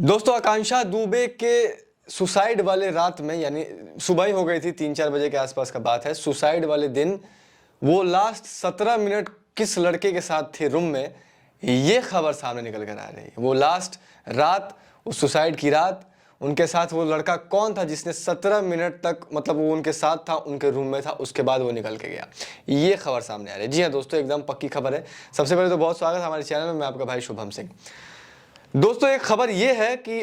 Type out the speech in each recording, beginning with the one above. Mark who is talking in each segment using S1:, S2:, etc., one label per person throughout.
S1: दोस्तों, आकांक्षा दुबे के सुसाइड वाले रात में, यानी सुबह ही हो गई थी, 3-4 बजे के आसपास का बात है। सुसाइड वाले दिन वो लास्ट 17 मिनट किस लड़के के साथ थे रूम में, ये खबर सामने निकल कर आ रही है। वो लास्ट रात, उस सुसाइड की रात, उनके साथ वो लड़का कौन था जिसने 17 मिनट तक, मतलब वो उनके साथ था, उनके रूम में था, उसके बाद वो निकल के गया। ये खबर सामने आ रही है। जी हाँ दोस्तों, एकदम पक्की खबर है। सबसे पहले तो बहुत स्वागत है हमारे चैनल में, मैं आपका भाई शुभम सिंह। दोस्तों, एक खबर ये है कि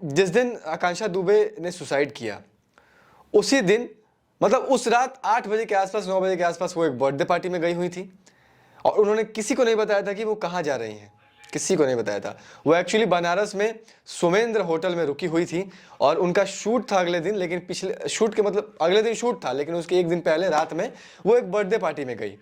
S1: जिस दिन आकांक्षा दुबे ने सुसाइड किया, उसी दिन, मतलब उस रात 8 बजे के आसपास, 9 बजे के आसपास वो एक बर्थडे पार्टी में गई हुई थी और उन्होंने किसी को नहीं बताया था कि वो कहाँ जा रही हैं। किसी को नहीं बताया था। वो एक्चुअली बनारस में सोमेंद्र होटल में रुकी हुई थी और उनका शूट था अगले दिन, लेकिन पिछले शूट के, मतलब अगले दिन शूट था, लेकिन उसके एक दिन पहले रात में वो एक बर्थडे पार्टी में गई।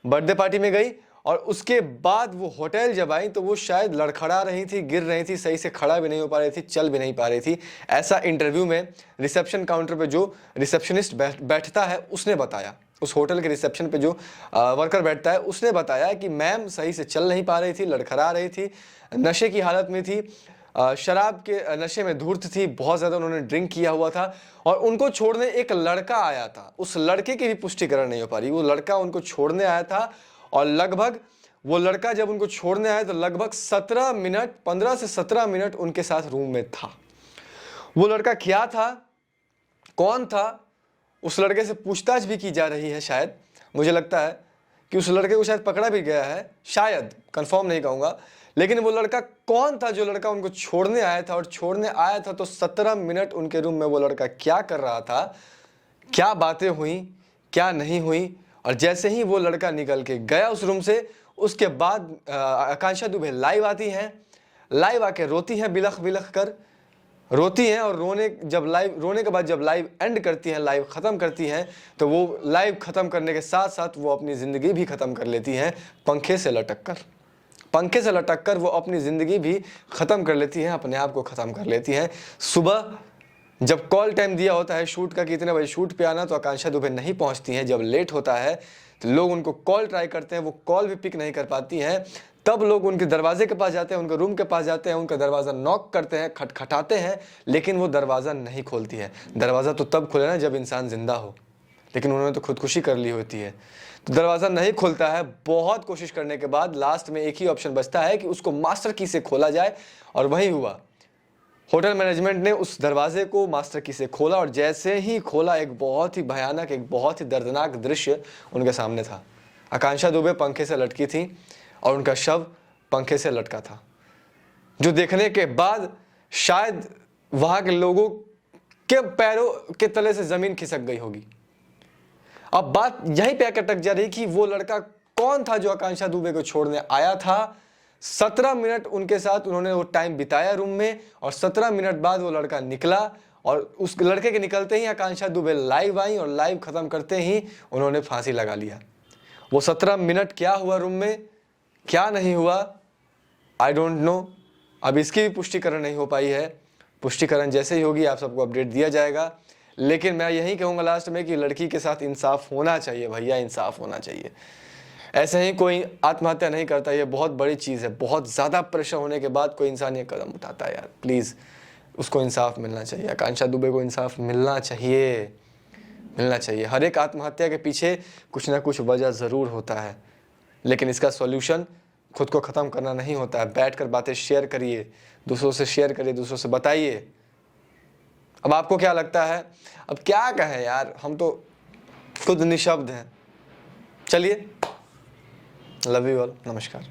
S1: बर्थडे पार्टी में गई और उसके बाद वो होटल जब आई तो वो शायद लड़खड़ा रही थी, गिर रही थी, सही से खड़ा भी नहीं हो पा रही थी, चल भी नहीं पा रही थी। ऐसा इंटरव्यू में रिसेप्शन काउंटर पे जो रिसेप्शनिस्ट बैठता है उसने बताया, उस होटल के रिसेप्शन पे जो वर्कर बैठता है उसने बताया कि मैम सही से चल नहीं पा रही थी, लड़खड़ा रही थी, नशे की हालत में थी, शराब के नशे में धूर्त थी, बहुत ज़्यादा उन्होंने ड्रिंक किया हुआ था और उनको छोड़ने एक लड़का आया था। उस लड़के की भी पुष्टिकरण नहीं हो पा रही। वो लड़का उनको छोड़ने आया था और लगभग वो लड़का जब उनको छोड़ने आया तो लगभग 17 मिनट, 15 से 17 मिनट उनके साथ रूम में था। वो लड़का क्या था, कौन था, उस लड़के से पूछताछ भी की जा रही है। शायद मुझे लगता है कि उस लड़के को शायद पकड़ा भी गया है, शायद, कंफर्म नहीं कहूँगा। लेकिन वो लड़का कौन था जो लड़का उनको छोड़ने आया था, और छोड़ने आया था तो 17 मिनट उनके रूम में वो लड़का क्या कर रहा था, क्या बातें हुई, क्या नहीं हुई। और जैसे ही वो लड़का निकल के गया उस रूम से, उसके बाद आकांक्षा दुबे लाइव आती हैं, लाइव आके रोती हैं, बिलख बिलख कर रोती हैं और रोने के बाद जब लाइव एंड करती हैं, लाइव ख़त्म करती हैं, तो वो लाइव ख़त्म करने के साथ साथ वो अपनी ज़िंदगी भी ख़त्म कर लेती हैं, पंखे से लटक कर वो अपनी ज़िंदगी भी ख़त्म कर लेती हैं, अपने आप को ख़त्म कर लेती हैं। सुबह जब कॉल टाइम दिया होता है शूट का कि इतने बजे शूट पे आना, तो आकांक्षा दुबे नहीं पहुंचती हैं। जब लेट होता है तो लोग उनको कॉल ट्राई करते हैं, वो कॉल भी पिक नहीं कर पाती हैं। तब लोग उनके दरवाजे के पास जाते हैं, उनके रूम के पास जाते हैं, उनका दरवाज़ा नॉक करते हैं, खटखटाते हैं, लेकिन वो दरवाज़ा नहीं खोलती है। दरवाज़ा तो तब खुले ना जब इंसान ज़िंदा हो, लेकिन उन्होंने तो खुदकुशी कर ली होती है, तो दरवाज़ा नहीं खुलता है। बहुत कोशिश करने के बाद लास्ट में एक ही ऑप्शन बचता है कि उसको मास्टर की से खोला जाए, और वही हुआ। होटल मैनेजमेंट ने उस दरवाजे को मास्टर की से खोला और जैसे ही खोला, एक बहुत ही भयानक, एक बहुत ही दर्दनाक दृश्य उनके सामने था। आकांक्षा दुबे पंखे से लटकी थी और उनका शव पंखे से लटका था, जो देखने के बाद शायद वहां के लोगों के पैरों के तले से जमीन खिसक गई होगी। अब बात यहीं पे आकर अटक जा रही कि वो लड़का कौन था जो आकांक्षा दुबे को छोड़ने आया था। 17 मिनट उनके साथ उन्होंने वो टाइम बिताया रूम में, और 17 मिनट बाद वो लड़का निकला और उस लड़के के निकलते ही आकांक्षा दुबे लाइव आई और लाइव खत्म करते ही उन्होंने फांसी लगा लिया। वो 17 मिनट क्या हुआ रूम में, क्या नहीं हुआ, आई डोंट नो। अब इसकी भी पुष्टिकरण नहीं हो पाई है। पुष्टिकरण जैसे ही होगी आप सबको अपडेट दिया जाएगा। लेकिन मैं यही कहूँगा लास्ट में कि लड़की के साथ इंसाफ होना चाहिए भैया, इंसाफ होना चाहिए। ऐसे ही कोई आत्महत्या नहीं करता, ये बहुत बड़ी चीज़ है। बहुत ज़्यादा प्रेशर होने के बाद कोई इंसान ये कदम उठाता है यार, प्लीज़ उसको इंसाफ मिलना चाहिए। आकांक्षा दुबे को इंसाफ मिलना चाहिए, मिलना चाहिए। हर एक आत्महत्या के पीछे कुछ ना कुछ वजह ज़रूर होता है, लेकिन इसका सॉल्यूशन खुद को ख़त्म करना नहीं होता है। बैठ कर बातें शेयर करिए, दूसरों से शेयर करिए, दूसरों से बताइए। अब आपको क्या लगता है, अब क्या कहें यार, हम तो खुद निशब्द हैं। चलिए, लव यू ऑल, नमस्कार।